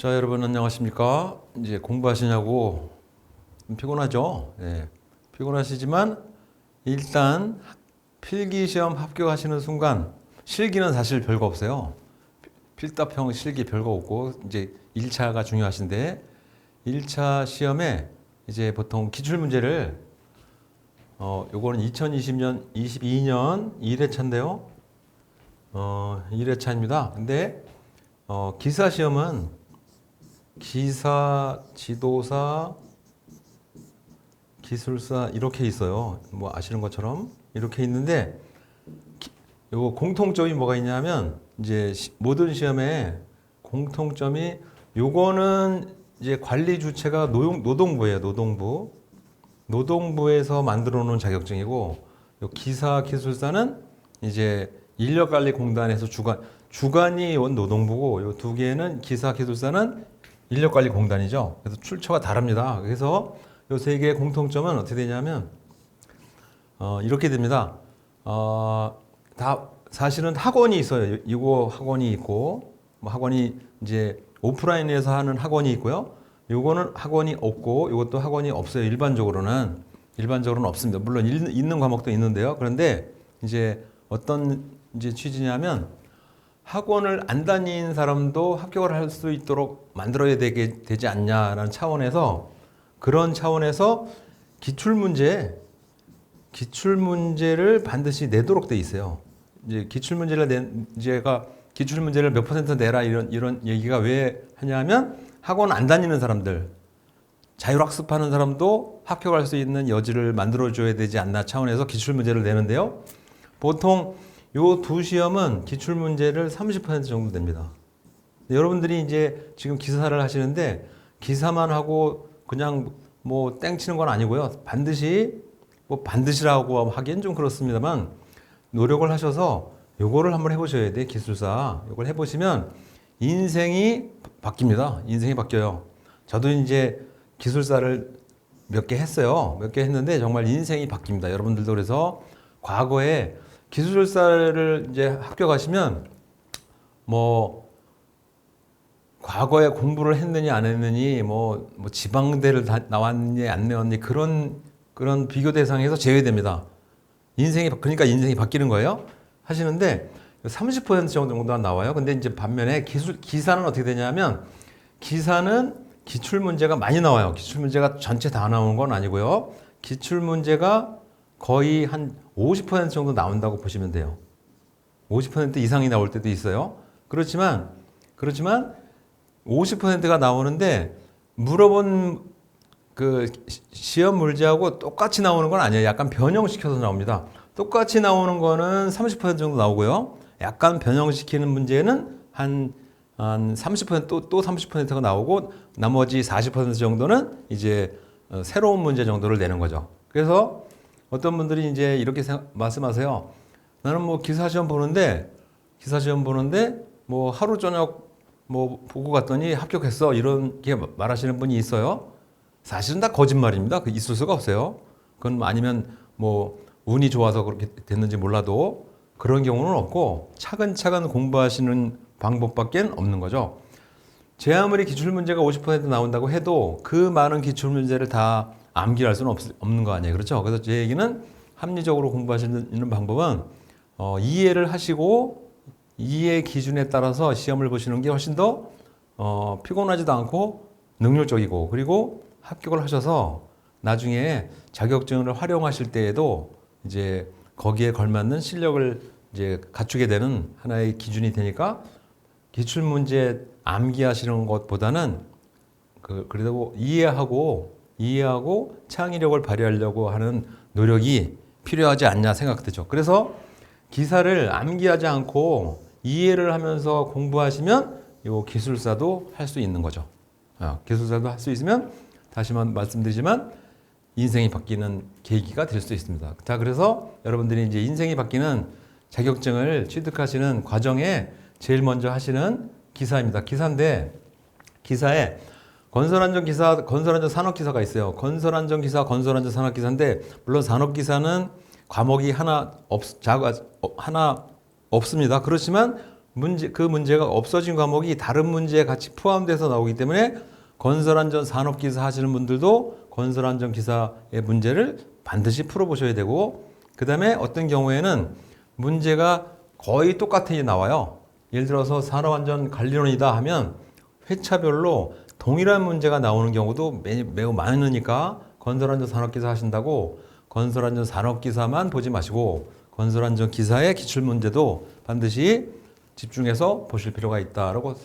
자, 여러분 안녕하십니까? 이제 공부하시냐고 좀 피곤하죠? 예. 피곤하시지만 일단 필기 시험 합격하시는 순간 실기는 사실 별거 없어요. 필답형 실기 별거 없고 이제 1차가 중요하신데 1차 시험에 이제 보통 기출 문제를 요거는 2020년 22년 1회차인데요. 1회차입니다. 근데 기사 시험은 기사, 지도사, 기술사 이렇게 있어요. 뭐 아시는 것처럼 이렇게 있는데 요거 공통점이 뭐가 있냐면 이제 모든 시험에 공통점이 요거는 이제 관리 주체가 노동부예요. 노동부에서 만들어 놓은 자격증이고 요 기사, 기술사는 이제 인력관리공단에서 주관이 원 노동부고 요 두 개는 기사, 기술사는 인력관리공단이죠. 그래서 출처가 다릅니다. 그래서 이 세 개의 공통점은 어떻게 되냐면 이렇게 됩니다. 다 사실은 학원이 있어요. 이거 학원이 있고 뭐 학원이 이제 오프라인에서 하는 학원이 있고요. 요거는 학원이 없고 이것도 학원이 없어요. 일반적으로는 없습니다. 물론 있는 과목도 있는데요. 그런데 이제 어떤 이제 취지냐면 학원을 안 다닌 사람도 합격을 할 수 있도록 만들어야 되지 않냐라는 차원에서 그런 차원에서 기출문제를 반드시 내도록 돼 있어요. 이제 기출문제를 몇 퍼센트 내라 이런 얘기가 왜 하냐면 학원 안 다니는 사람들, 자율학습하는 사람도 합격할 수 있는 여지를 만들어줘야 되지 않나 차원에서 기출문제를 내는데요. 보통 요 두 시험은 기출문제를 30% 정도 냅니다. 여러분들이 이제 지금 기사를 하시는데 기사만 하고 그냥 뭐 땡치는 건 아니고요. 반드시라고 하기엔 좀 그렇습니다만 노력을 하셔서 요거를 한번 해보셔야 돼. 기술사. 요걸 해보시면 인생이 바뀝니다. 인생이 바뀌어요. 저도 이제 기술사를 몇 개 했어요. 몇 개 했는데 정말 인생이 바뀝니다. 여러분들도 그래서 과거에 기술사를 이제 합격하시면 뭐 과거에 공부를 했느니 안 했느니 뭐 지방대를 나왔니 안 나왔니 그런 비교 대상에서 제외됩니다. 그러니까 인생이 바뀌는 거예요. 하시는데 30% 정도가 나와요. 근데 이제 반면에 기사는 어떻게 되냐면 기사는 기출 문제가 많이 나와요. 기출 문제가 전체 다 나오는 건 아니고요. 기출 문제가 거의 한 50% 정도 나온다고 보시면 돼요. 50% 이상이 나올 때도 있어요. 그렇지만 50%가 나오는데 물어본 그 시험 문제하고 똑같이 나오는 건 아니에요. 약간 변형시켜서 나옵니다. 똑같이 나오는 거는 30% 정도 나오고요. 약간 변형시키는 문제는 한 30% 또 30%가 나오고 나머지 40% 정도는 이제 새로운 문제 정도를 내는 거죠. 그래서 어떤 분들이 이제 이렇게 말씀하세요. 나는 뭐 기사 시험 보는데 뭐 하루 저녁 뭐 보고 갔더니 합격했어. 이렇게 말하시는 분이 있어요. 사실은 다 거짓말입니다. 있을 수가 없어요. 그건 아니면 뭐 운이 좋아서 그렇게 됐는지 몰라도 그런 경우는 없고 차근차근 공부하시는 방법밖에 없는 거죠. 제 아무리 기출문제가 50% 나온다고 해도 그 많은 기출문제를 다 암기할 수는 없는 거 아니에요. 그렇죠? 그래서 제 얘기는 합리적으로 공부하시는 방법은 이해를 하시고 이해 기준에 따라서 시험을 보시는 게 훨씬 더 피곤하지도 않고 능률적이고 그리고 합격을 하셔서 나중에 자격증을 활용하실 때에도 이제 거기에 걸맞는 실력을 이제 갖추게 되는 하나의 기준이 되니까 기출문제 암기하시는 것보다는 그래도 이해하고 창의력을 발휘하려고 하는 노력이 필요하지 않냐 생각되죠. 그래서 기사를 암기하지 않고 이해를 하면서 공부하시면 요 기술사도 할 수 있는 거죠. 기술사도 할 수 있으면 다시만 말씀드리지만 인생이 바뀌는 계기가 될 수 있습니다. 자, 그래서 여러분들이 이제 인생이 바뀌는 자격증을 취득하시는 과정에 제일 먼저 하시는 기사입니다. 기사인데 기사에 건설안전기사, 건설안전 산업기사가 있어요. 건설안전기사, 건설안전 산업기사인데 물론 산업기사는 과목이 하나 없습니다. 그렇지만 그 문제가 없어진 과목이 다른 문제에 같이 포함돼서 나오기 때문에 건설안전 산업기사 하시는 분들도 건설안전 기사의 문제를 반드시 풀어보셔야 되고, 그 다음에 어떤 경우에는 문제가 거의 똑같이 나와요. 예를 들어서 산업안전관리론이다 하면 회차별로 동일한 문제가 나오는 경우도 매우 많으니까 건설안전 산업기사 하신다고 건설안전 산업기사만 보지 마시고 건설안전 기사의 기출문제도 반드시 집중해서 보실 필요가 있다라고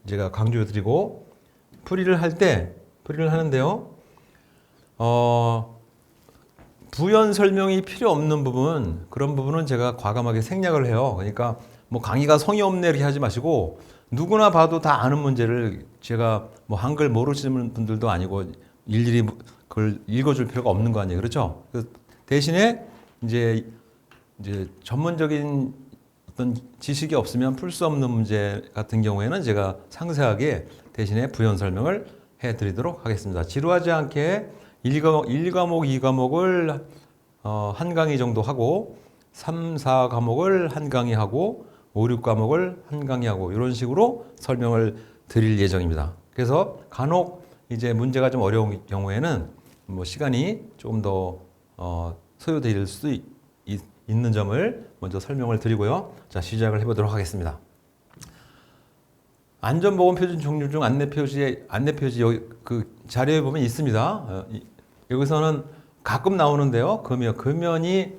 제가 강조드리고, 풀이를 하는데요. 부연 설명이 필요 없는 부분, 그런 부분은 제가 과감하게 생략을 해요. 그러니까 뭐 강의가 성의 없네 이렇게 하지 마시고, 누구나 봐도 다 아는 문제를 제가 뭐 한글 모르시는 분들도 아니고 일일이 그걸 읽어줄 필요가 없는 거 아니에요. 그렇죠? 대신에 이제 전문적인 어떤 지식이 없으면 풀 수 없는 문제 같은 경우에는 제가 상세하게 대신에 부연 설명을 해드리도록 하겠습니다. 지루하지 않게 1과목, 2과목을 한 강의 정도 하고 3, 4과목을 한 강의 하고 5, 6과목을 한 강의 하고 이런 식으로 설명을 드릴 예정입니다. 그래서 간혹 이제 문제가 좀 어려운 경우에는 뭐 시간이 조금 더 소요될 수 있는 점을 먼저 설명을 드리고요. 자, 시작을 해보도록 하겠습니다. 안전보건표준 종류 중 안내표지 여기 그 자료에 보면 있습니다. 여기서는 가끔 나오는데요. 금연이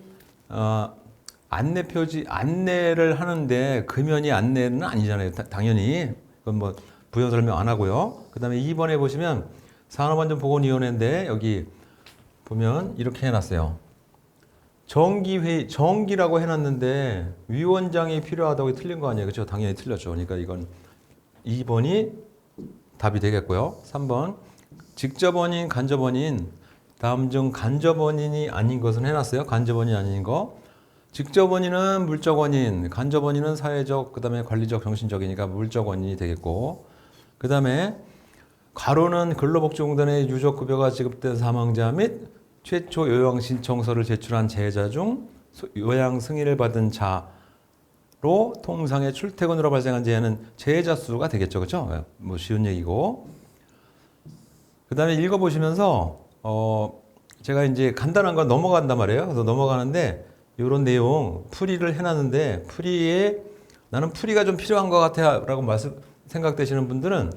안내표지 안내를 하는데 금연이 안내는 아니잖아요. 당연히 그건 뭐 부연 설명 안 하고요. 그다음에 2번에 보시면 산업안전보건위원회인데 여기 보면 이렇게 해놨어요. 정기라고 해놨는데 위원장이 필요하다고 틀린 거 아니에요. 그렇죠? 당연히 틀렸죠. 그러니까 이건 2번이 답이 되겠고요. 3번 직접 원인, 간접 원인. 다음 중 간접 원인이 아닌 것은 해놨어요. 간접 원인이 아닌 거. 직접 원인은 물적 원인, 간접 원인은 사회적, 그 다음에 관리적, 정신적이니까 물적 원인이 되겠고, 그 다음에 가로는 근로복지공단의 유족급여가 지급된 사망자 및 최초 요양 신청서를 제출한 재해자 중 요양 승인을 받은 자로 통상의 출퇴근으로 발생한 재해는 재해자 수가 되겠죠. 그렇죠? 뭐 쉬운 얘기고. 그 다음에 읽어보시면서 제가 이제 간단한 거 넘어간단 말이에요. 그래서 넘어가는데 이런 내용 풀이를 해놨는데 풀이에 나는 풀이가 좀 필요한 것 같아 라고 생각되시는 분들은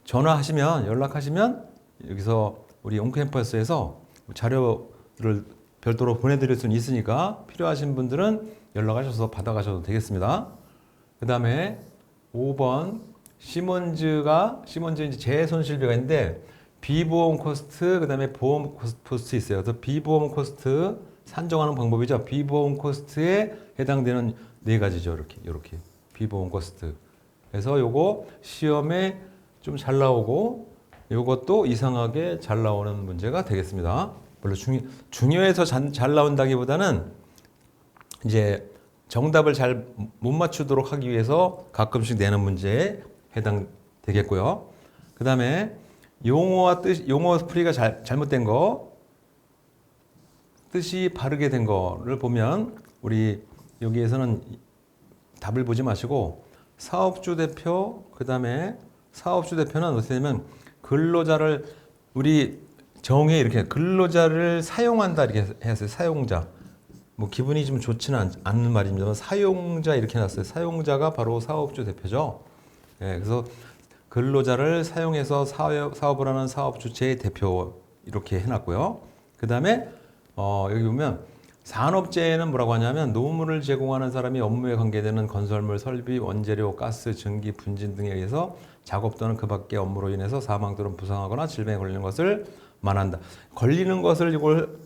전화하시면 연락하시면 여기서 우리 온캠퍼스에서 자료를 별도로 보내드릴 수는 있으니까 필요하신 분들은 연락하셔서 받아가셔도 되겠습니다. 그 다음에 5번 시몬즈 이제 재손실비가 있는데 비보험 코스트, 그 다음에 보험 코스트 있어요. 그래서 비보험 코스트 산정하는 방법이죠. 비보험 코스트에 해당되는 네 가지죠. 이렇게 비보험 코스트. 그래서 요거 시험에 좀 잘 나오고 요것도 이상하게 잘 나오는 문제가 되겠습니다. 별로 중요해서 잘 나온다기보다는 이제 정답을 잘 못 맞추도록 하기 위해서 가끔씩 내는 문제에 해당되겠고요. 그 다음에 용어 풀이가 잘못된 거, 뜻이 바르게 된 거를 보면 우리 여기에서는 답을 보지 마시고 사업주 대표, 그 다음에 사업주 대표는 어떻게 되면 근로자를 우리 정에 이렇게 근로자를 사용한다 이렇게 해놨어요. 사용자. 뭐 기분이 좀 좋지는 않는 말입니다만 사용자 이렇게 해놨어요. 사용자가 바로 사업주 대표죠. 예, 그래서 근로자를 사용해서 사업을 하는 사업 주체의 대표 이렇게 해놨고요. 그 다음에 여기 보면 산업재해는 뭐라고 하냐면 노무를 제공하는 사람이 업무에 관계되는 건설물, 설비, 원재료, 가스, 전기, 분진 등에 의해서 작업 또는 그 밖의 업무로 인해서 사망 또는 부상하거나 질병에 걸리는 것을 말한다. 걸리는 것을 이걸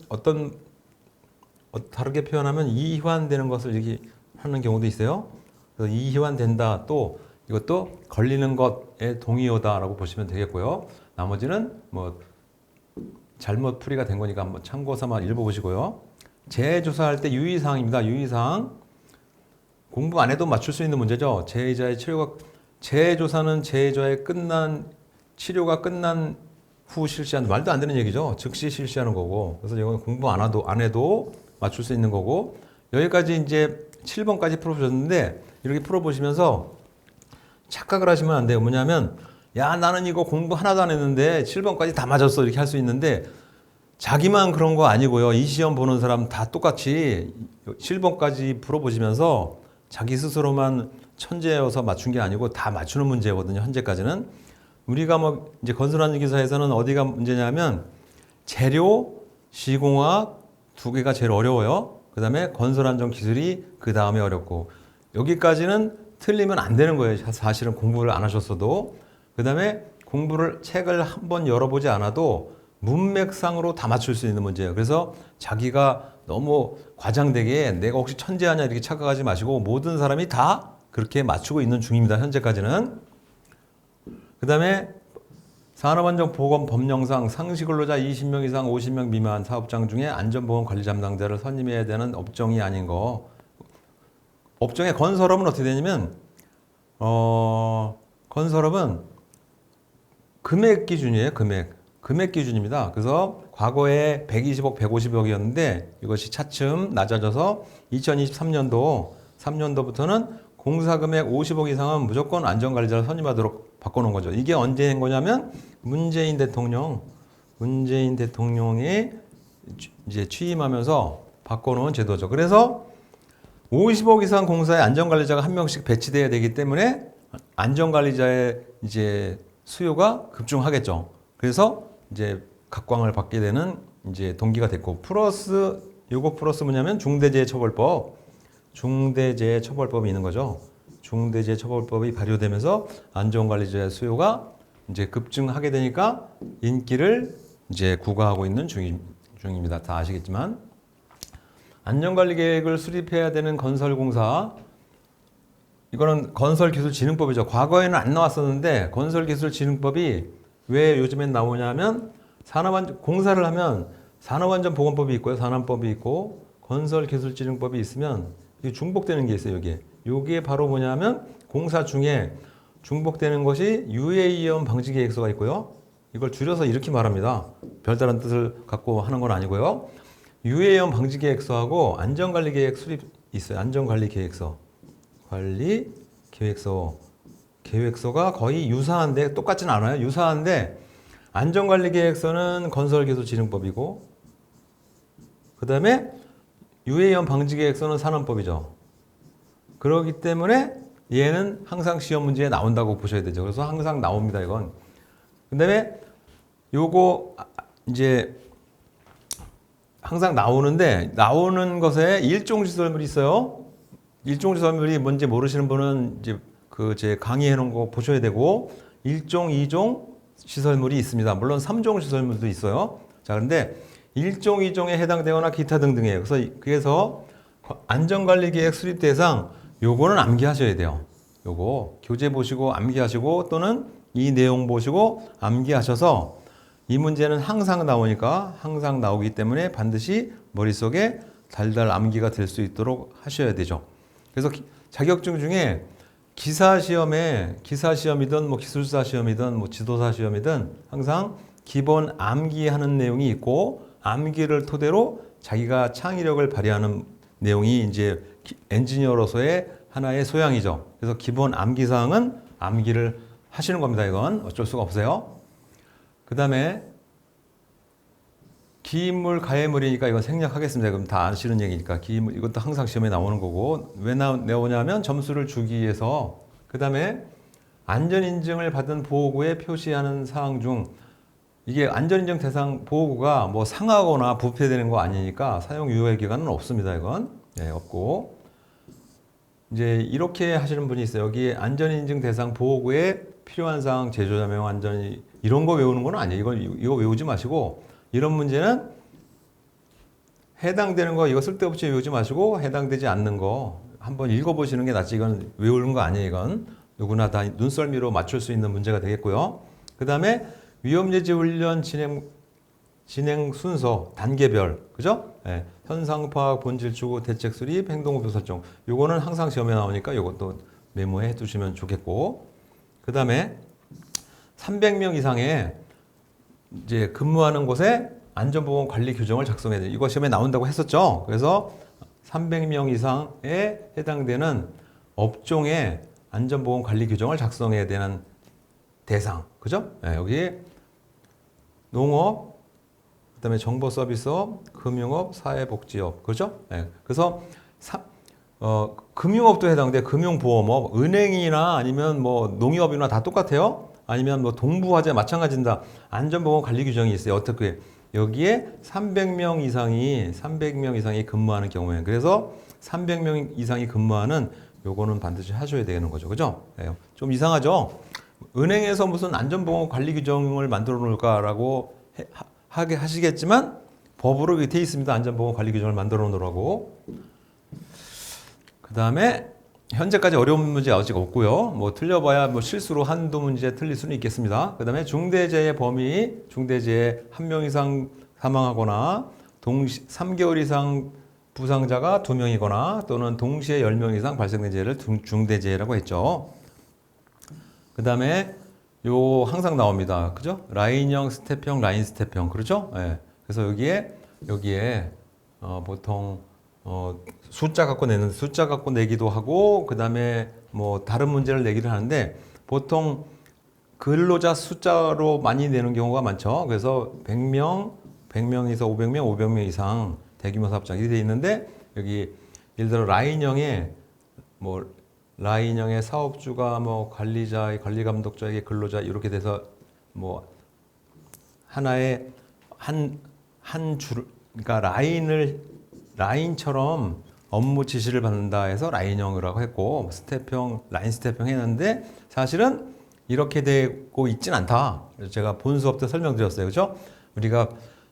다르게 표현하면 이환되는 것을 이렇게 하는 경우도 있어요. 그래서 이환된다. 또 이것도 걸리는 것의 동의어다라고 보시면 되겠고요. 나머지는 뭐 잘못 풀이가 된 거니까 한번 참고 삼아 읽어보시고요. 재조사할 때 유의사항입니다. 유의사항. 공부 안 해도 맞출 수 있는 문제죠. 재해자의 재조사는 재해자의 치료가 끝난 후 실시하는 말도 안 되는 얘기죠. 즉시 실시하는 거고. 그래서 이건 공부 안 해도 맞출 수 있는 거고. 여기까지 이제 7번까지 풀어보셨는데 이렇게 풀어보시면서 착각을 하시면 안 돼요. 뭐냐면 야 나는 이거 공부 하나도 안 했는데 7번까지 다 맞았어 이렇게 할 수 있는데 자기만 그런 거 아니고요. 이 시험 보는 사람 다 똑같이 7번까지 풀어보시면서 자기 스스로만 천재여서 맞춘 게 아니고 다 맞추는 문제거든요. 현재까지는. 우리가 뭐 이제 건설안전기사에서는 어디가 문제냐면 재료, 시공학 두 개가 제일 어려워요. 그 다음에 건설안전기술이 그 다음에 어렵고 여기까지는 틀리면 안 되는 거예요. 사실은 공부를 안 하셨어도. 그 다음에 공부를 책을 한번 열어보지 않아도 문맥상으로 다 맞출 수 있는 문제예요. 그래서 자기가 너무 과장되게 내가 혹시 천재하냐 이렇게 착각하지 마시고 모든 사람이 다 그렇게 맞추고 있는 중입니다. 현재까지는. 그 다음에 산업안전보건법령상 상시근로자 20명 이상 50명 미만 사업장 중에 안전보건관리 담당자를 선임해야 되는 업종이 아닌 거. 업종의 건설업은 어떻게 되냐면 건설업은 금액 기준이에요. 금액 기준입니다. 그래서 과거에 120억, 150억이었는데 이것이 차츰 낮아져서 2023년도 3년도부터는 공사금액 50억 이상은 무조건 안전관리자를 선임하도록 바꿔놓은 거죠. 이게 언제 된 거냐면 문재인 대통령이 이제 취임하면서 바꿔놓은 제도죠. 그래서 50억 이상 공사에 안전관리자가 한 명씩 배치돼야 되기 때문에 안전관리자의 이제 수요가 급증하겠죠. 그래서 이제 각광을 받게 되는 이제 동기가 됐고 요거 플러스 뭐냐면 중대재해처벌법이 있는 거죠. 중대재해처벌법이 발효되면서 안전관리자의 수요가 이제 급증하게 되니까 인기를 이제 구가하고 있는 중입니다. 다 아시겠지만 안전관리 계획을 수립해야 되는 건설공사 이거는 건설기술진흥법이죠. 과거에는 안 나왔었는데 건설기술진흥법이 왜 요즘엔 나오냐면 공사를 하면 산업안전보건법이 있고요. 산안법이 있고 건설기술진흥법이 있으면 이게 중복되는 게 있어요. 여기에 바로 뭐냐면 공사 중에 중복되는 것이 유해이염 방지 계획서가 있고요. 이걸 줄여서 이렇게 말합니다. 별다른 뜻을 갖고 하는 건 아니고요. 유해이염 방지 계획서하고 안전관리 계획 수립 있어요. 안전관리 계획서. 계획서가 거의 유사한데 똑같진 않아요. 유사한데 안전관리 계획서는 건설기술진흥법이고 그 다음에 유해이염 방지 계획서는 산업법이죠. 그렇기 때문에 얘는 항상 시험 문제에 나온다고 보셔야 되죠. 그래서 항상 나옵니다. 이건. 그 다음에 요거 이제 항상 나오는데 나오는 것에 일종시설물이 있어요. 일종시설물이 뭔지 모르시는 분은 이제 제 강의해 놓은 거 보셔야 되고 1종, 2종 시설물이 있습니다. 물론 3종 시설물도 있어요. 자, 그런데 1종, 2종에 해당되거나 기타 등등이에요. 그래서 안전관리 계획 수립 대상 요거는 암기하셔야 돼요. 요거 교재 보시고 암기하시고 또는 이 내용 보시고 암기하셔서 이 문제는 항상 나오니까 항상 나오기 때문에 반드시 머릿속에 달달 암기가 될 수 있도록 하셔야 되죠. 그래서 자격증 중에 기사 시험이든 뭐 기술사 시험이든 뭐 지도사 시험이든 항상 기본 암기하는 내용이 있고 암기를 토대로 자기가 창의력을 발휘하는 내용이 이제 엔지니어로서의 하나의 소양이죠. 그래서 기본 암기 사항은 암기를 하시는 겁니다. 이건 어쩔 수가 없어요. 그 다음에 기인물, 가해물이니까 이건 생략하겠습니다. 그럼 다 아시는 얘기니까. 기인물, 이것도 항상 시험에 나오는 거고. 왜 나오냐면 점수를 주기 위해서. 그 다음에 안전인증을 받은 보호구에 표시하는 사항 중 이게 안전인증 대상 보호구가 뭐 상하거나 부패되는 거 아니니까 사용 유예 기간은 없습니다. 이건. 네, 없고. 이제 이렇게 하시는 분이 있어요. 여기 안전인증 대상 보호구에 필요한 사항, 제조자명, 안전이 이런 거 외우는 건 아니에요. 이거 외우지 마시고 이런 문제는 해당되는 거 이거 쓸데없이 외우지 마시고 해당되지 않는 거 한번 읽어보시는 게 낫지. 이건 외우는 거 아니에요. 이건 누구나 다 눈썰미로 맞출 수 있는 문제가 되겠고요. 그 다음에 위험예지 훈련 진행 순서 단계별 그죠? 네. 현상 파악, 본질 추구, 대책 수립, 행동 목표 설정. 요거는 항상 시험에 나오니까 요것도 메모해 두시면 좋겠고. 그 다음에 300명 이상의 이제 근무하는 곳에 안전보건 관리 규정을 작성해야 돼요. 이거 시험에 나온다고 했었죠. 그래서 300명 이상에 해당되는 업종의 안전보건관리 규정을 작성해야 되는 대상, 그죠? 네, 여기 농업, 그다음에 정보서비스업, 금융업, 사회복지업, 그죠? 네, 그래서 금융업도 해당돼. 금융보험업, 은행이나 아니면 뭐 농협이나 다 똑같아요. 아니면 뭐 동부화재 마찬가지입니다. 안전보건 관리 규정이 있어요. 어떻게 여기에 300명 이상이 근무하는 경우에 그래서 300명 이상이 근무하는 요거는 반드시 하셔야 되는 거죠. 그죠? 네, 좀 이상하죠? 은행에서 무슨 안전보건 관리 규정을 만들어 놓을까라고 하게 하시겠지만 법으로 돼 있습니다. 안전보건 관리 규정을 만들어 놓으라고. 그 다음에 현재까지 어려운 문제 아직 없고요. 뭐 틀려봐야 뭐 실수로 한두 문제 틀릴 수는 있겠습니다. 그 다음에 중대재해 범위, 중대재해 한 명 이상 사망하거나 3개월 이상 부상자가 2명이거나 또는 동시에 10명 이상 발생된 재해를 중대재해라고 했죠. 그 다음에 요 항상 나옵니다. 그죠? 라인형, 스텝형, 라인 스텝형. 그렇죠? 예. 그래서 여기에 보통 숫자 갖고 내기도 하고 그다음에 뭐 다른 문제를 내기를 하는데 보통 근로자 숫자로 많이 내는 경우가 많죠. 그래서 100명에서 500명 이상 대규모 사업장 이렇게 돼 있는데 여기 예를 들어 라인형의 사업주가 뭐 관리자, 관리 감독자에게 근로자 이렇게 돼서 뭐 하나의 한 줄 그러니까 라인처럼 업무 지시를 받는다 해서 라인형이라고 했고 라인 스텝형 했는데 사실은 이렇게 되고 있진 않다. 제가 본 수업 때 설명드렸어요. 그렇죠? 우리가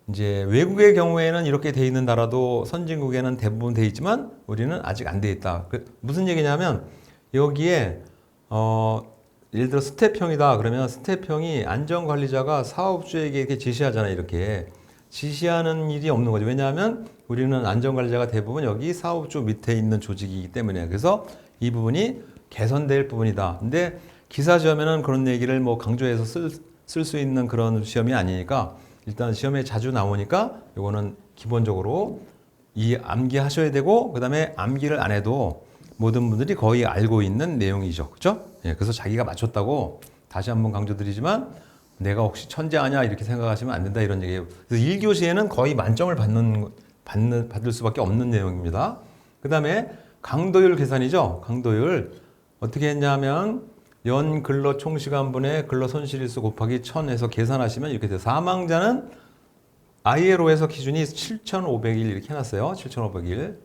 이제 외국의 경우에는 이렇게 돼 있는 나라도 선진국에는 대부분 돼 있지만 우리는 아직 안 돼 있다. 무슨 얘기냐면 여기에 예를 들어 스텝형이다 그러면 스텝형이 안전관리자가 사업주에게 이렇게 지시하잖아요. 이렇게 지시하는 일이 없는 거죠. 왜냐하면 우리는 안전관리자가 대부분 여기 사업주 밑에 있는 조직이기 때문에 그래서 이 부분이 개선될 부분이다. 근데 기사 시험에는 그런 얘기를 뭐 강조해서 쓸 수 있는 그런 시험이 아니니까 일단 시험에 자주 나오니까 이거는 기본적으로 암기하셔야 되고 그 다음에 암기를 안 해도 모든 분들이 거의 알고 있는 내용이죠. 그렇죠? 예, 그래서 자기가 맞췄다고 다시 한번 강조드리지만 내가 혹시 천재 아냐 이렇게 생각하시면 안 된다 이런 얘기예요. 그래서 1교시에는 거의 만점을 받을 수밖에 없는 내용입니다. 그 다음에 강도율 계산이죠. 강도율 어떻게 했냐면 연 근로 총시간분의 근로 손실일수 곱하기 1000에서 계산하시면 이렇게 돼요. 사망자는 ILO에서 기준이 7,500일 이렇게 해놨어요. 7,500일,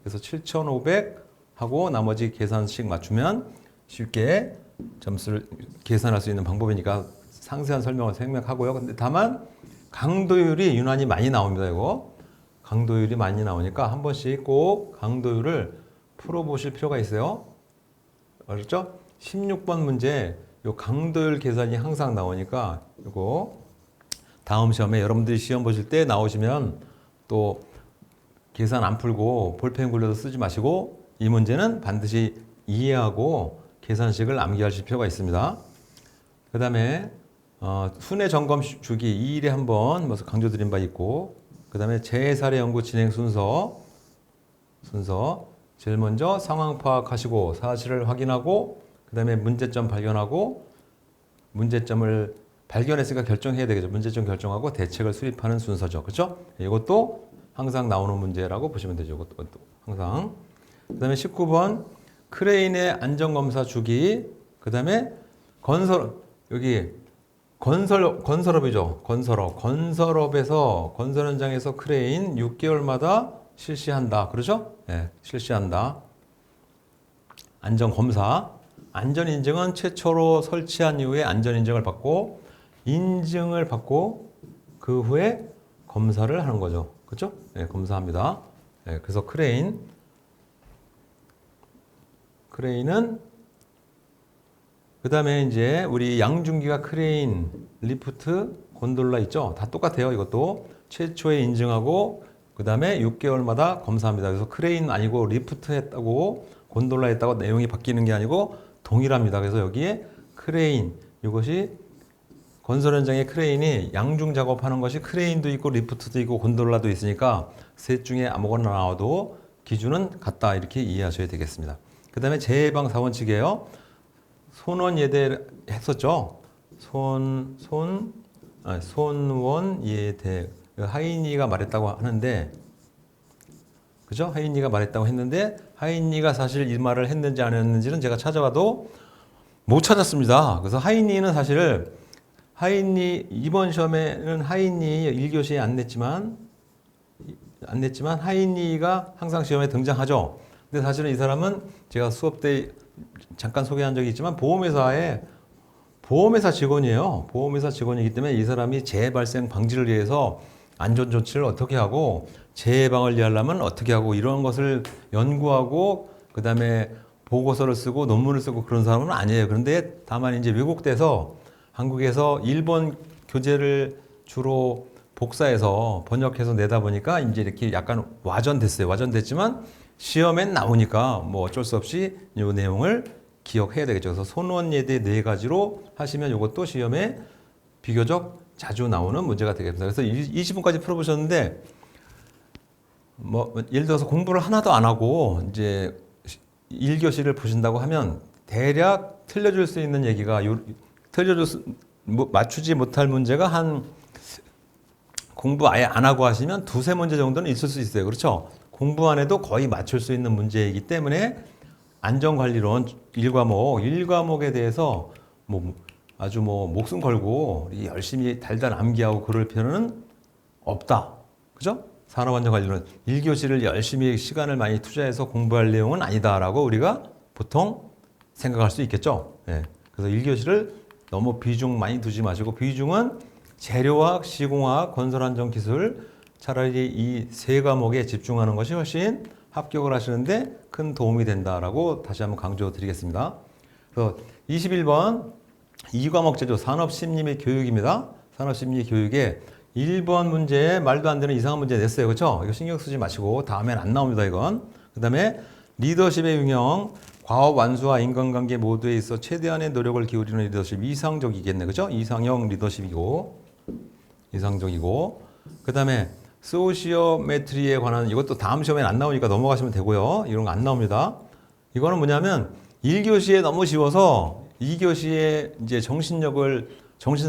그래서 7,500 하고 나머지 계산식 맞추면 쉽게 점수를 계산할 수 있는 방법이니까 상세한 설명을 생략하고요. 근데 다만 강도율이 유난히 많이 나옵니다. 이거 강도율이 많이 나오니까 한 번씩 꼭 강도율을 풀어보실 필요가 있어요. 알겠죠? 16번 문제 요 강도율 계산이 항상 나오니까 이거 다음 시험에 여러분들이 시험 보실 때 나오시면 또 계산 안 풀고 볼펜 굴려서 쓰지 마시고 이 문제는 반드시 이해하고 계산식을 암기하실 필요가 있습니다. 그 다음에 순회 점검 주기 2일에 한 번 강조드린 바 있고 그 다음에 재해사례 연구 진행 순서 제일 먼저 상황 파악하시고 사실을 확인하고 그 다음에 문제점 발견하고 문제점을 발견했으니까 결정해야 되겠죠. 문제점 결정하고 대책을 수립하는 순서죠. 그렇죠? 이것도 항상 나오는 문제라고 보시면 되죠. 이것도 항상. 그 다음에 19번 크레인의 안전검사 주기 그 다음에 건설업이죠. 건설업에서 건설 현장에서 크레인 6개월마다 실시한다. 그렇죠? 네, 실시한다. 안전검사. 안전인증은 최초로 설치한 이후에 안전인증을 받고 인증을 받고 그 후에 검사를 하는 거죠. 그렇죠? 네, 검사합니다. 네, 그래서 크레인은 그 다음에 이제 우리 양중기가 크레인, 리프트, 곤돌라 있죠? 다 똑같아요. 이것도 최초에 인증하고 그 다음에 6개월마다 검사합니다. 그래서 크레인 아니고 리프트 했다고 곤돌라 했다고 내용이 바뀌는 게 아니고 동일합니다. 그래서 여기에 크레인 이것이 건설 현장에 크레인이 양중 작업하는 것이 크레인도 있고 리프트도 있고 곤돌라도 있으니까 셋 중에 아무거나 나와도 기준은 같다 이렇게 이해하셔야 되겠습니다. 그 그 다음에 재해방 4원칙이에요. 손원예대 했었죠. 손원예대. 하인이가 말했다고 하는데, 그죠? 하인이가 말했다고 했는데, 하인이가 사실 이 말을 했는지 안 했는지는 제가 찾아봐도 못 찾았습니다. 그래서 하인이는 사실, 이번 시험에는 하인이 1교시에 안 냈지만 하인이가 항상 시험에 등장하죠. 근데 사실은 이 사람은 제가 수업 때 잠깐 소개한 적이 있지만 보험회사 직원이에요. 보험회사 직원이기 때문에 이 사람이 재해 발생 방지를 위해서 안전 조치를 어떻게 하고 재해 예방을 위하려면 어떻게 하고 이런 것을 연구하고 그다음에 보고서를 쓰고 논문을 쓰고 그런 사람은 아니에요. 그런데 다만 이제 외국돼서 한국에서 일본 교재를 주로 복사해서 번역해서 내다 보니까 이제 이렇게 약간 와전됐어요. 와전됐지만 시험엔 나오니까 뭐 어쩔 수 없이 이 내용을 기억해야 되겠죠. 그래서 손원예대 4가지로 하시면 이것도 시험에 비교적 자주 나오는 문제가 되겠습니다. 그래서 20분까지 풀어보셨는데 뭐 예를 들어서 공부를 하나도 안 하고 이제 1교시를 보신다고 하면 대략 틀려줄 수 있는 얘기가 맞추지 못할 문제가 한 공부 아예 안 하고 하시면 2-3문제 정도는 있을 수 있어요. 그렇죠? 공부 안 해도 거의 맞출 수 있는 문제이기 때문에 안전관리론 1과목에 대해서 아주 목숨 걸고 열심히 달달 암기하고 그럴 필요는 없다. 그죠? 산업안전관리론 1교시를 열심히 시간을 많이 투자해서 공부할 내용은 아니다라고 우리가 보통 생각할 수 있겠죠. 네. 그래서 1교시를 너무 비중 많이 두지 마시고 비중은 재료화학, 시공화학, 건설안전기술 차라리 이 3과목에 집중하는 것이 훨씬 합격을 하시는데 큰 도움이 된다라고 다시 한번 강조드리겠습니다. 그래서 21번 2과목 제조 산업심리 및 교육입니다. 산업심리 교육에 1번 문제에 말도 안 되는 이상한 문제 냈어요. 그렇죠? 이거 신경 쓰지 마시고 다음엔 안 나옵니다. 이건. 그 다음에 리더십의 유형 과업 완수와 인간관계 모두에 있어 최대한의 노력을 기울이는 리더십 이상적이겠네. 그죠? 이상형 리더십이고 그 다음에 소시오메트리에 관한 이것도 다음 시험에 안 나오니까 넘어가시면 되고요. 이런 거 안 나옵니다. 이거는 뭐냐면 1교시에 너무 쉬워서 2교시에 이제 정신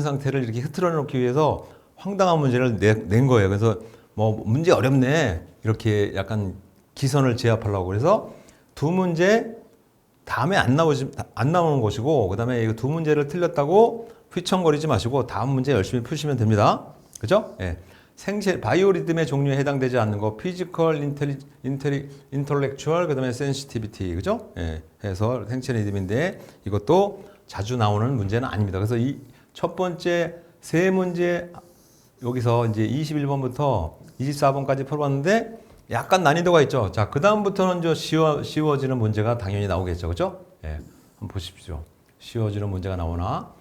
상태를 이렇게 흐트러 놓기 위해서 황당한 문제를 낸 거예요. 그래서 뭐 문제 어렵네 이렇게 약간 기선을 제압하려고 그래서 2문제 다음에 안 나오는 것이고 그다음에 이 2문제를 틀렸다고 휘청거리지 마시고 다음 문제 열심히 푸시면 됩니다. 그죠? 예. 바이오리듬의 종류에 해당되지 않는 거, 피지컬, 인텔렉추얼, 그 다음에 센시티비티, 그죠? 예, 해서 생체 리듬인데 이것도 자주 나오는 문제는 아닙니다. 그래서 이 첫 번째 3문제 여기서 이제 21번부터 24번까지 풀어봤는데 약간 난이도가 있죠. 자, 그 다음부터는 쉬워지는 문제가 당연히 나오겠죠. 그죠? 예, 한번 보십시오. 쉬워지는 문제가 나오나?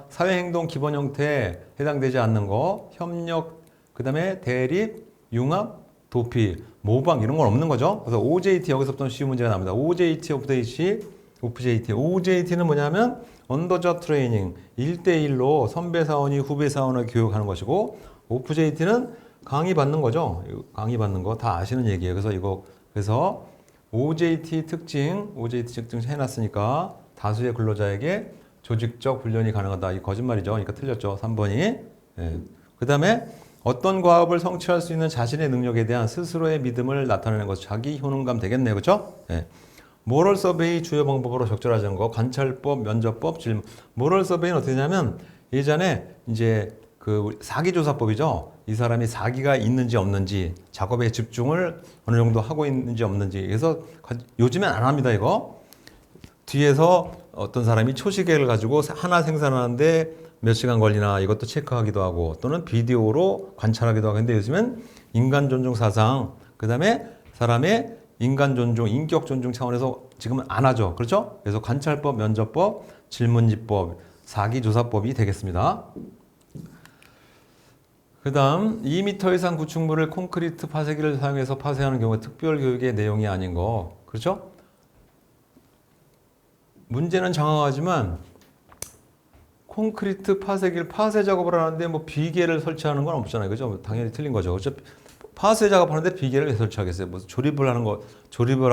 사회행동 기본 형태에 해당되지 않는 거, 협력, 그 다음에 대립, 융합, 도피, 모방 이런 건 없는 거죠. 그래서 OJT 여기서부터 쉬운 문제가 나옵니다. OJT, OJT는 뭐냐면 언더 더 트레이닝 1대1로 선배 사원이 후배 사원을 교육하는 것이고 OJT는 강의 받는 거죠. 강의 받는 거 다 아시는 얘기예요. 그래서 OJT 특징 해놨으니까 다수의 근로자에게 조직적 훈련이 가능하다. 이 거짓말이죠. 그러니까 틀렸죠. 3번이. 예. 그 다음에 어떤 과업을 성취할 수 있는 자신의 능력에 대한 스스로의 믿음을 나타내는 것, 자기 효능감 되겠네요. 그렇죠? 예. 모럴 서베이 주요 방법으로 적절하지 않은 거, 관찰법, 면접법, 질문. 모럴 서베이는 어떻게 되냐면 예전에 이제 그 사기조사법이죠. 이 사람이 사기가 있는지 없는지, 작업에 집중을 어느 정도 하고 있는지 없는지. 그래서 요즘엔 안 합니다. 이거. 뒤에서 어떤 사람이 초시계를 가지고 하나 생산하는데 몇 시간 걸리나 이것도 체크하기도 하고 또는 비디오로 관찰하기도 하고 근데 요즘엔 인간 존중 사상 그 다음에 사람의 인간 존중, 인격 존중 차원에서 지금은 안 하죠. 그렇죠? 그래서 관찰법, 면접법, 질문지법, 사기조사법이 되겠습니다. 그 다음 2m 이상 구축물을 콘크리트 파쇄기를 사용해서 파쇄하는 경우에 특별 교육의 내용이 아닌 거. 그렇죠? 문제는 정확하지만 콘크리트 파쇄 작업을 하는데 뭐 비계를 설치하는 건 없잖아요. 그죠? 당연히 틀린 거죠. 그렇죠? 파쇄 작업하는데 비계를 왜 설치하겠어요? 뭐 조립을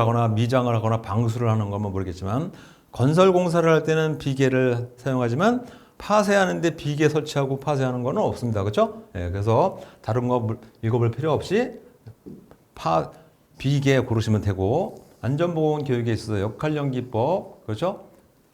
하거나 미장을 하거나 방수를 하는 거면 모르겠지만 건설 공사를 할 때는 비계를 사용하지만 파쇄하는데 비계 설치하고 파쇄하는 거는 없습니다. 그렇죠? 예, 그래서 다른 거 읽어볼 필요 없이 비계 고르시면 되고 안전보건 교육에 있어서 역할연기법 그렇죠?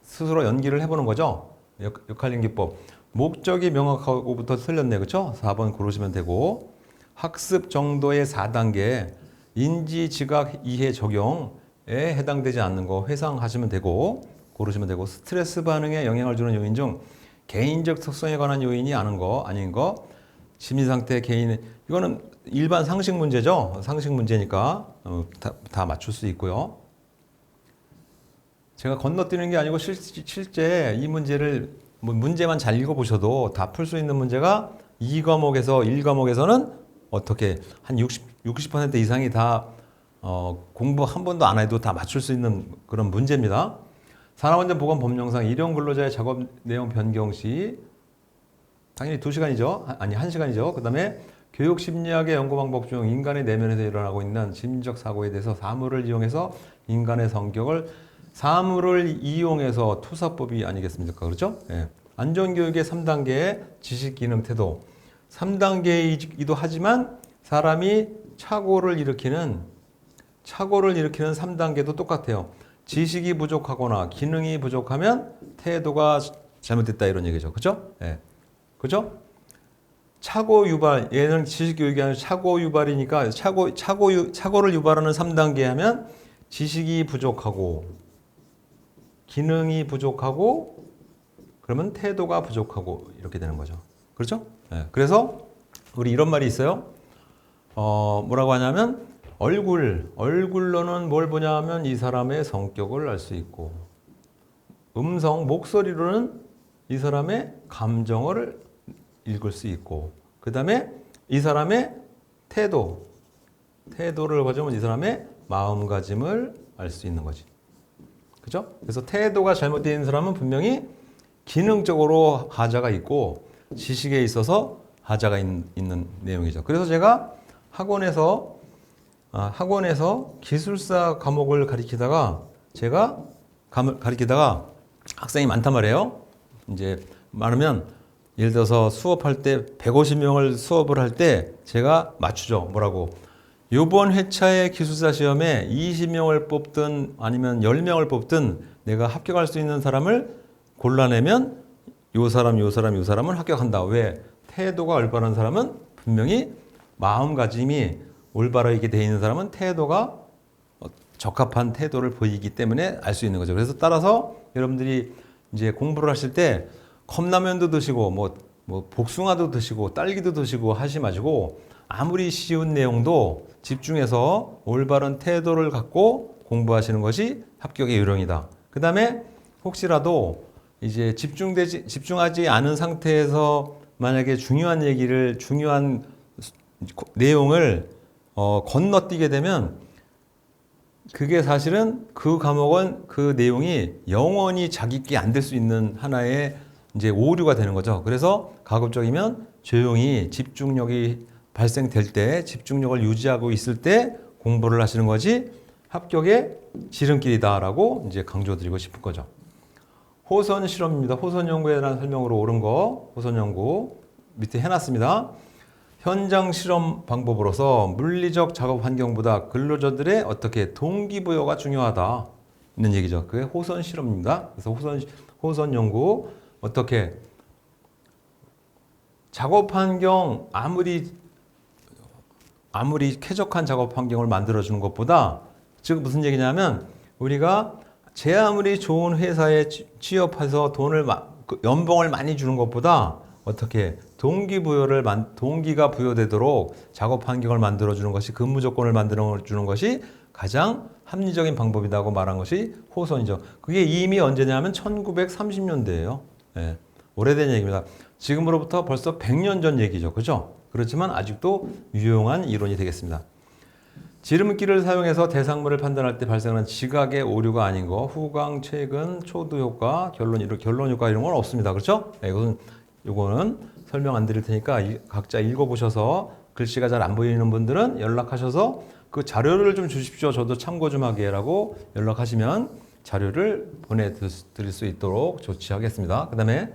스스로 연기를 해보는 거죠. 역할연기법 목적이 명확하고부터 틀렸네. 그렇죠? 4번 고르시면 되고 학습 정도의 4단계 인지, 지각, 이해, 적용에 해당되지 않는 거 회상하시면 되고 고르시면 되고 스트레스 반응에 영향을 주는 요인 중 개인적 특성에 관한 요인이 아닌 거 심리상태 개인 이거는 일반 상식 문제죠. 상식 문제니까 다 맞출 수 있고요. 제가 건너뛰는 게 아니고 실제 이 문제를 문제만 잘 읽어보셔도 다 풀 수 있는 문제가 2과목에서 1과목에서는 어떻게 한 60% 이상이 다 공부 한 번도 안 해도 다 맞출 수 있는 그런 문제입니다. 산업안전보건법령상 일용 근로자의 작업 내용 변경 시 당연히 2시간이죠. 아니 1시간이죠. 그 다음에 교육 심리학의 연구 방법 중 인간의 내면에서 일어나고 있는 심리적 사고에 대해서 사물을 이용해서 인간의 성격을 사물을 이용해서 투사법이 아니겠습니까? 그렇죠? 예. 안전교육의 3단계의 지식, 기능, 태도 3단계이기도 하지만 사람이 착오를 일으키는 3단계도 똑같아요. 지식이 부족하거나 기능이 부족하면 태도가 잘못됐다 이런 얘기죠. 그렇죠? 예. 그렇죠? 착오 유발 얘는 지식 교육이 아니라 착오 유발이니까 착오를 유발하는 3단계 하면 지식이 부족하고 기능이 부족하고 그러면 태도가 부족하고 이렇게 되는 거죠. 그렇죠? 네. 그래서 우리 이런 말이 있어요. 뭐라고 하냐면 얼굴로는 뭘 보냐면 이 사람의 성격을 알 수 있고 목소리로는 이 사람의 감정을 읽을 수 있고 그 다음에 이 사람의 태도를 가지면 이 사람의 마음가짐을 알 수 있는 거지. 그죠? 그래서 태도가 잘못되어 있는 사람은 분명히 기능적으로 하자가 있고 지식에 있어서 하자가 있는 내용이죠. 그래서 제가 학원에서 기술사 과목을 가리키다가 학생이 많단 말이에요. 이제 말하면 예를 들어서 수업할 때 150명을 수업을 할 때 제가 맞추죠. 뭐라고? 이번 회차의 기술사 시험에 20명을 뽑든 아니면 10명을 뽑든 내가 합격할 수 있는 사람을 골라내면 요 사람은 합격한다. 왜? 태도가 올바른 사람은 분명히 마음가짐이 올바르게 되어 있는 사람은 태도가 적합한 태도를 보이기 때문에 알 수 있는 거죠. 그래서 따라서 여러분들이 이제 공부를 하실 때 컵라면도 드시고 뭐 복숭아도 드시고 딸기도 드시고 하시 마시고 아무리 쉬운 내용도 집중해서 올바른 태도를 갖고 공부하시는 것이 합격의 요령이다. 그 다음에 혹시라도 이제 집중하지 않은 상태에서 만약에 중요한 내용을 건너뛰게 되면 그게 사실은 그 과목은 그 내용이 영원히 자기께 안 될 수 있는 하나의 이제 오류가 되는 거죠. 그래서 가급적이면 조용히 집중력이 발생될 때, 집중력을 유지하고 있을 때 공부를 하시는 것이 합격의 지름길이다라고 이제 강조드리고 싶은 거죠. 호선 실험입니다. 호선 연구에 대한 설명으로 옳은 거, 호선 연구 밑에 해놨습니다. 현장 실험 방법으로서 물리적 작업 환경보다 근로자들의 어떻게 동기부여가 중요하다 있는 얘기죠. 그게 호선 실험입니다. 그래서 호선 연구 어떻게 작업 환경 아무리 쾌적한 작업 환경을 만들어주는 것보다 즉 무슨 얘기냐면 우리가 제 아무리 좋은 회사에 취업해서 연봉을 많이 주는 것보다 어떻게 동기가 부여되도록 작업 환경을 만들어주는 것이 근무 조건을 만들어주는 것이 가장 합리적인 방법이라고 말한 것이 호선이죠. 그게 이미 언제냐면 1930년대예요. 네, 오래된 얘기입니다. 지금으로부터 벌써 100년 전 얘기죠. 그죠? 그렇지만 아직도 유용한 이론이 되겠습니다. 지름길을 사용해서 대상물을 판단할 때 발생하는 지각의 오류가 아닌 거, 후광, 최근, 초도 효과, 결론 효과 이런 건 없습니다. 그렇죠? 네, 이거는 설명 안 드릴 테니까 각자 읽어보셔서 글씨가 잘 안 보이는 분들은 연락하셔서 그 자료를 좀 주십시오. 저도 참고 좀 하게라고 연락하시면 자료를 보내드릴 수 있도록 조치하겠습니다. 그 다음에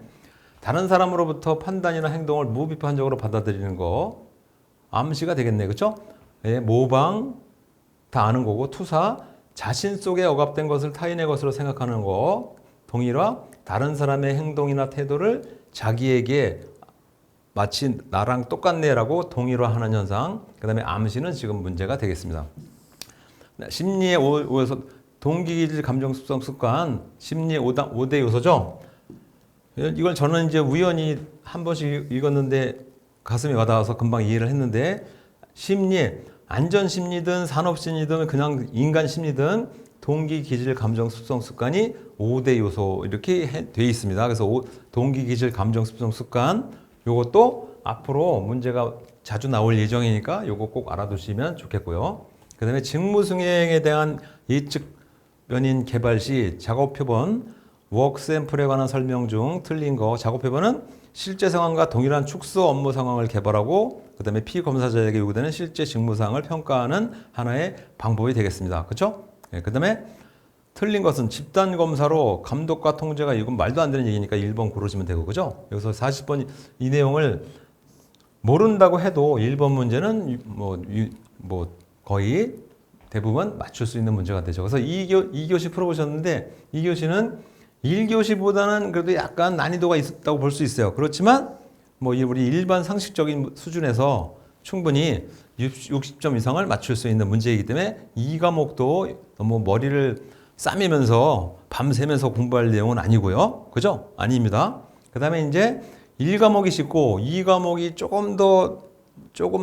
다른 사람으로부터 판단이나 행동을 무비판적으로 받아들이는 거 암시가 되겠네. 그렇죠? 예, 모방 다 아는 거고 투사 자신 속에 억압된 것을 타인의 것으로 생각하는 거 동일화 다른 사람의 행동이나 태도를 자기에게 마치 나랑 똑같네라고 동일화하는 현상. 그 다음에 암시는 지금 문제가 되겠습니다. 심리의 5에서 동기기질 감정습성 습관 심리의 5대 요소죠. 이걸 저는 이제 우연히 한 번씩 읽었는데 가슴에 와닿아서 금방 이해를 했는데 심리, 안전 심리든 산업 심리든 그냥 인간 심리든 동기, 기질, 감정, 습성, 습관이 5대 요소 이렇게 돼 있습니다. 그래서 동기, 기질, 감정, 습성, 습관 요것도 앞으로 문제가 자주 나올 예정이니까 요거 꼭 알아두시면 좋겠고요. 그 다음에 직무 수행에 대한 예측 변인 개발 시 작업 표본, 워크 샘플에 관한 설명 중 틀린 거 작업 표본은 실제 상황과 동일한 축소 업무 상황을 개발하고 그 다음에 피검사자에게 요구되는 실제 직무 사항을 평가하는 하나의 방법이 되겠습니다. 그렇죠? 네, 그 다음에 틀린 것은 집단 검사로 감독과 통제가 이건 말도 안 되는 얘기니까 1번 고르시면 되고 그죠? 여기서 40번 이 내용을 모른다고 해도 1번 문제는 뭐 거의 대부분 맞출 수 있는 문제가 되죠. 그래서 2교시 풀어보셨는데 2교시는 1교시보다는 그래도 약간 난이도가 있었다고 볼 수 있어요. 그렇지만 뭐 우리 일반 상식적인 수준에서 충분히 60점 이상을 맞출 수 있는 문제이기 때문에 이 과목도 너무 머리를 싸매면서 밤새면서 공부할 내용은 아니고요. 그죠? 아닙니다. 그 다음에 이제 1과목이 쉽고 2과목이 조금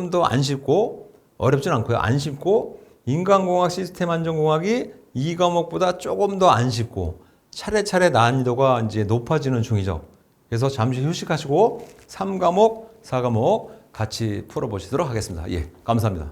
더 안 쉽고 어렵진 않고요. 안 쉽고 인간공학 시스템 안전공학이 2과목보다 조금 더 안 쉽고 차례차례 난이도가 이제 높아지는 중이죠. 그래서 잠시 휴식하시고 3과목, 4과목 같이 풀어보시도록 하겠습니다. 예, 감사합니다.